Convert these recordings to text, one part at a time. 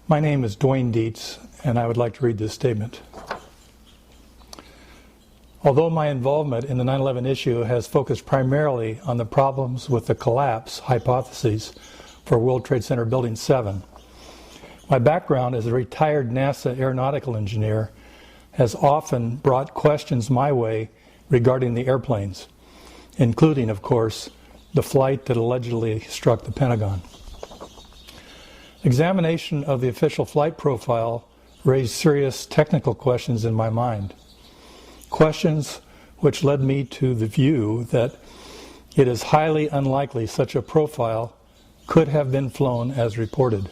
My name is Dwain Deets, and I would like to read this statement. Although my involvement in the 9/11 issue has focused primarily on the problems with the collapse hypotheses for World Trade Center Building 7, my background as a retired NASA aeronautical engineer has often brought questions my way regarding the airplanes, including, of course, the flight that allegedly struck the Pentagon. Examination of the official flight profile raised serious technical questions in my mind. Questions which led me to the view that it is highly unlikely such a profile could have been flown as reported.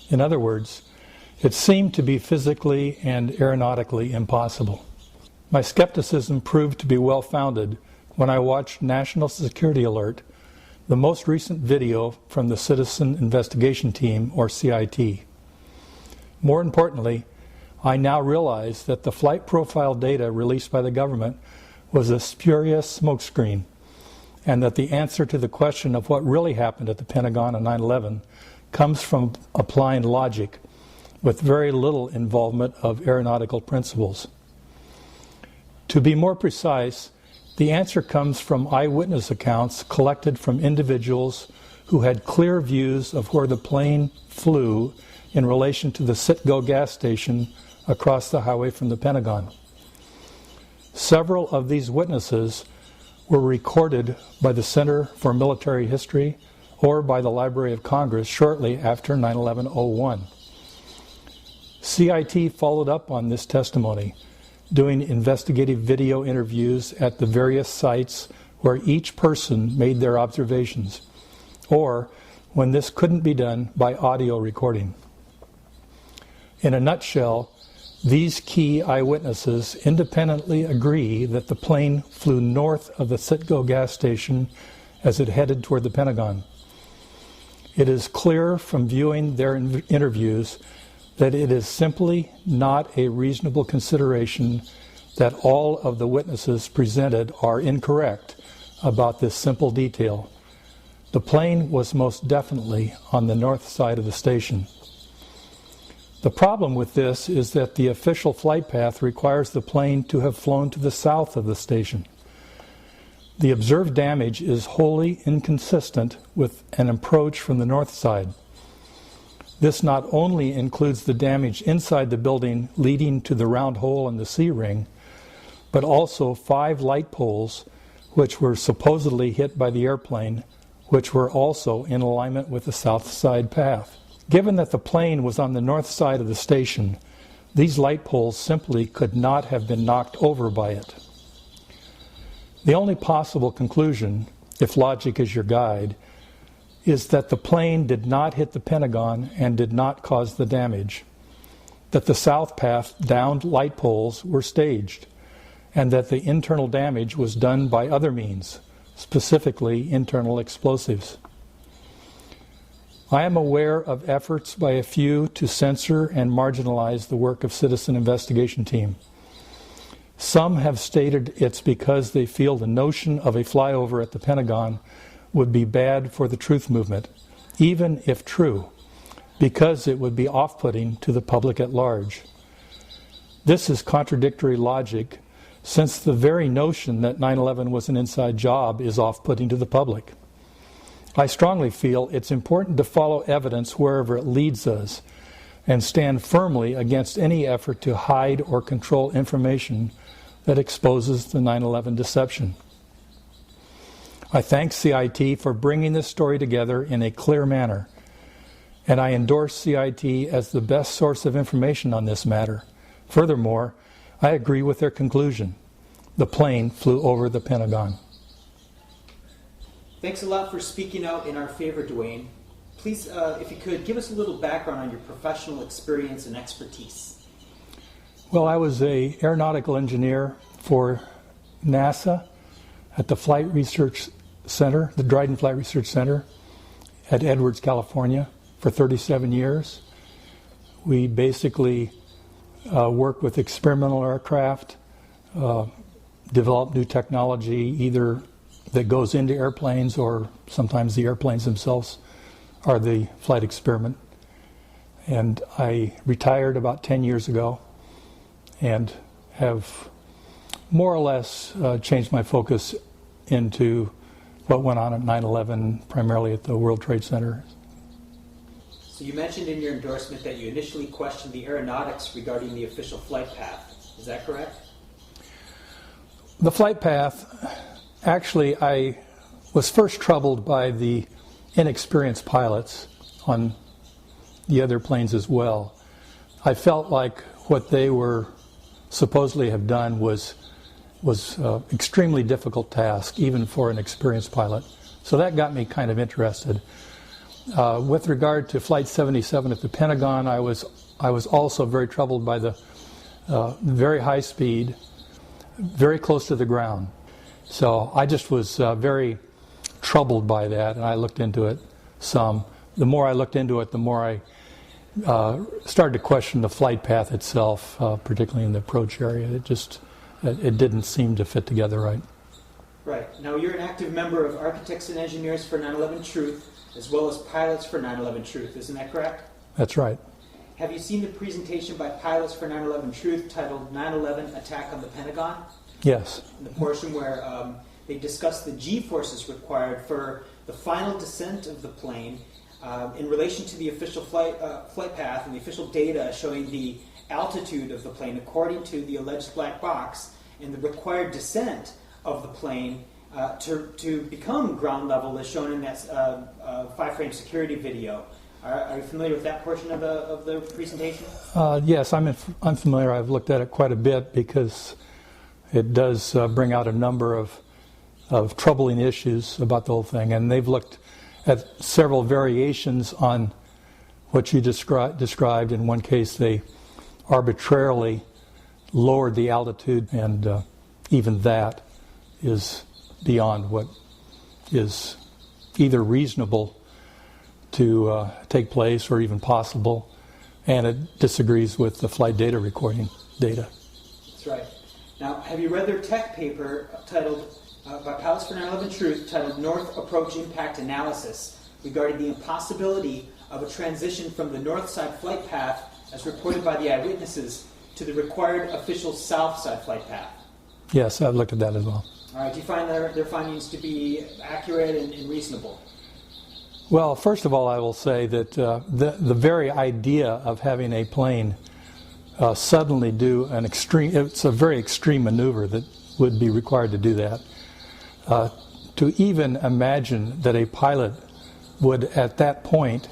In other words, it seemed to be physically and aeronautically impossible. My skepticism proved to be well-founded when I watched National Security Alert, the most recent video from the Citizen Investigation Team, or CIT. More importantly, I now realize that the flight profile data released by the government was a spurious smokescreen, and that the answer to the question of what really happened at the Pentagon on 9/11 comes from applying logic with very little involvement of aeronautical principles. To be more precise, the answer comes from eyewitness accounts collected from individuals who had clear views of where the plane flew in relation to the Citgo gas station across the highway from the Pentagon. Several of these witnesses were recorded by the Center for Military History or by the Library of Congress shortly after 9/11-01. CIT followed up on this testimony, doing investigative video interviews at the various sites where each person made their observations, or when this couldn't be done, by audio recording. In a nutshell, these key eyewitnesses independently agree that the plane flew north of the Citgo gas station as it headed toward the Pentagon. It is clear from viewing their interviews that it is simply not a reasonable consideration that all of the witnesses presented are incorrect about this simple detail. The plane was most definitely on the north side of the station. The problem with this is that the official flight path requires the plane to have flown to the south of the station. The observed damage is wholly inconsistent with an approach from the north side. This not only includes the damage inside the building leading to the round hole in the C-ring, but also 5 light poles which were supposedly hit by the airplane, which were also in alignment with the south side path. Given that the plane was on the north side of the station, these light poles simply could not have been knocked over by it. The only possible conclusion, if logic is your guide, is that the plane did not hit the Pentagon and did not cause the damage, that the south path downed light poles were staged, and that the internal damage was done by other means, specifically internal explosives. I am aware of efforts by a few to censor and marginalize the work of Citizen Investigation Team. Some have stated it's because they feel the notion of a flyover at the Pentagon would be bad for the truth movement, even if true, because it would be off-putting to the public at large. This is contradictory logic, since the very notion that 9/11 was an inside job is off-putting to the public. I strongly feel it's important to follow evidence wherever it leads us and stand firmly against any effort to hide or control information that exposes the 9/11 deception. I thank CIT for bringing this story together in a clear manner, and I endorse CIT as the best source of information on this matter. Furthermore, I agree with their conclusion. The plane flew over the Pentagon. Thanks a lot for speaking out in our favor, Dwain. Please, if you could, give us a little background on your professional experience and expertise. Well, I was an aeronautical engineer for NASA at the Flight Research Center, the Dryden Flight Research Center at Edwards, California, for 37 years. We basically work with experimental aircraft, develop new technology, either that goes into airplanes or sometimes the airplanes themselves are the flight experiment. And I retired about 10 years ago and have more or less changed my focus into what went on at 9/11, primarily at the World Trade Center. So you mentioned in your endorsement that you initially questioned the aeronautics regarding the official flight path. Is that correct? The flight path, actually, I was first troubled by the inexperienced pilots on the other planes as well. I felt like what they were supposedly have done was extremely difficult task, even for an experienced pilot. So that got me kind of interested. With regard to Flight 77 at the Pentagon, I was also very troubled by the very high speed, very close to the ground. So I just was very troubled by that, and I looked into it some. The more I looked into it, the more I started to question the flight path itself, particularly in the approach area. It didn't seem to fit together right. Right. Now, you're an active member of Architects and Engineers for 9/11 Truth, as well as Pilots for 9/11 Truth. Isn't that correct? That's right. Have you seen the presentation by Pilots for 9/11 Truth titled 9/11 Attack on the Pentagon? Yes. In the portion where they discuss the G-forces required for the final descent of the plane in relation to the official flight path and the official data showing the altitude of the plane according to the alleged black box and the required descent of the plane to become ground level as shown in that 5-frame security video. Are you familiar with that portion of the presentation? Yes, I'm familiar. I've looked at it quite a bit because it does bring out a number of troubling issues about the whole thing, and they've looked at several variations on what you described. In one case, they arbitrarily lowered the altitude, and even that is beyond what is either reasonable to take place or even possible, and it disagrees with the flight data recording data. That's right. Now, have you read their tech paper titled by Pilots for 9/11 Truth titled North Approach Impact Analysis regarding the impossibility of a transition from the north side flight path as reported by the eyewitnesses to the required official south side flight path? Yes, I've looked at that as well. All right. Do you find their findings to be accurate and reasonable? Well, first of all, I will say that the very idea of having a plane suddenly do it's a very extreme maneuver that would be required to do that. To even imagine that a pilot would at that point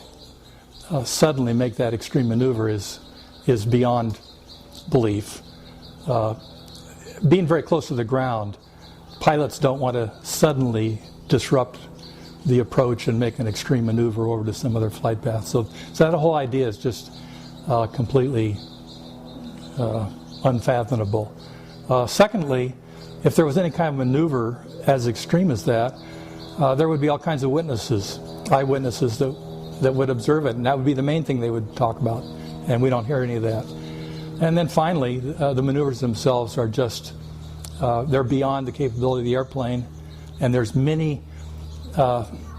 suddenly make that extreme maneuver is beyond belief. Being very close to the ground, pilots don't want to suddenly disrupt the approach and make an extreme maneuver over to some other flight path. So that whole idea is just completely unfathomable. Secondly, if there was any kind of maneuver as extreme as that, there would be all kinds of eyewitnesses that would observe it, and that would be the main thing they would talk about, and we don't hear any of that. And then finally, the maneuvers themselves are just, they're beyond the capability of the airplane, and there's many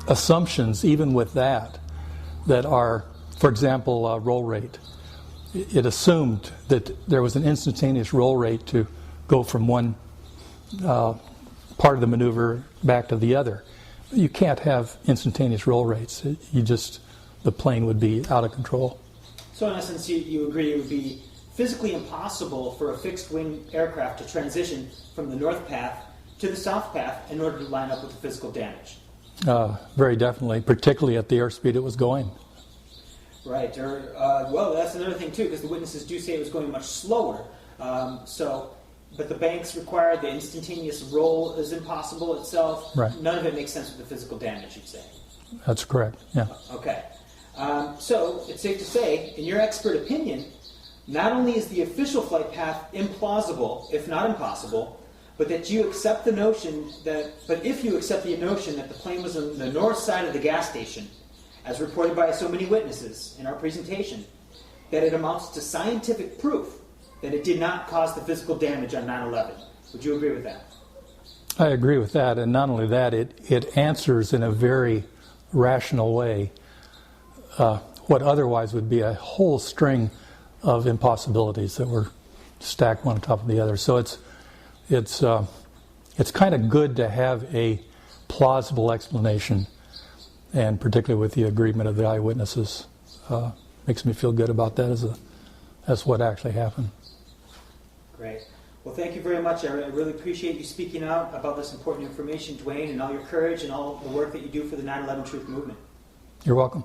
assumptions, even with that are, for example, roll rate. It assumed that there was an instantaneous roll rate to go from one part of the maneuver back to the other. You can't have instantaneous roll rates. The plane would be out of control. So in essence, you agree it would be physically impossible for a fixed-wing aircraft to transition from the north path to the south path in order to line up with the physical damage. Very definitely, particularly at the airspeed it was going. Right. Well, that's another thing too, because the witnesses do say it was going much slower. But the banks required the instantaneous roll is impossible itself. Right. None of it makes sense with the physical damage, you'd say. That's correct. Yeah. Okay. So it's safe to say, in your expert opinion, not only is the official flight path implausible, if not impossible, but if you accept the notion that the plane was on the north side of the gas station, as reported by so many witnesses in our presentation, that it amounts to scientific proof that it did not cause the physical damage on 9/11. Would you agree with that? I agree with that, and not only that, it answers in a very rational way what otherwise would be a whole string of impossibilities that were stacked one on top of the other. So it's kind of good to have a plausible explanation, and particularly with the agreement of the eyewitnesses, makes me feel good about that as what actually happened. Great. Well, thank you very much. I really appreciate you speaking out about this important information, Dwain, and all your courage and all the work that you do for the 9/11 Truth Movement. You're welcome.